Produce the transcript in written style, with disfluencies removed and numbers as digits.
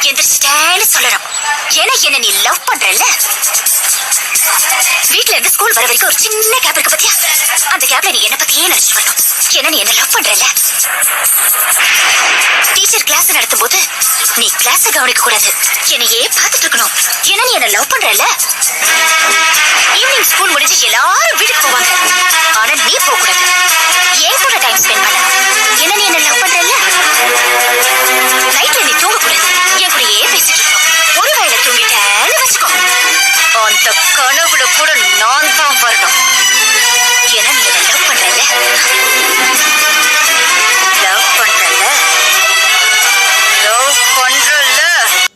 எந்திரிச்சிட்டேன்னு சொல்லணும். ஏன்னா என்ன நீ லவ் பண்றல்ல. வீட்ல இருந்து ஸ்கூல் வர வரைக்கும் ஒரு சின்ன கேப் இருக்கு பத்தியா? அந்த கேப்ல நீ என்ன பத்தியே நினைச்சிட்டு வரணும். ஏன்னா நீ என்ன லவ் பண்றல்ல. டீச்சர் கிளாஸ் நடத்தும் போது நீ கிளாஸ கவனிக்க கூடாது, என்னையே பார்த்துட்டு இருக்கணும். ஏன்னா நீ என்ன லவ் பண்றல்ல. ஈவினிங் ஸ்கூல் முடிஞ்சு எல்லாரும் வீட்டுக்கு போவாங்க, ஆனா நீ போக கூடாது. ஏன் கூட டைம் ஸ்பெண்ட் பண்ண. ஏன்னா நீ என்ன லவ் பண்றல்ல. நைட்ல நீ தூங்க கூடாது, என் கூடயே பேசிட்டு இருக்கணும். ஒருவேளை தூங்கிட்டேன்னு வச்சுக்கோ, அந்த கனவு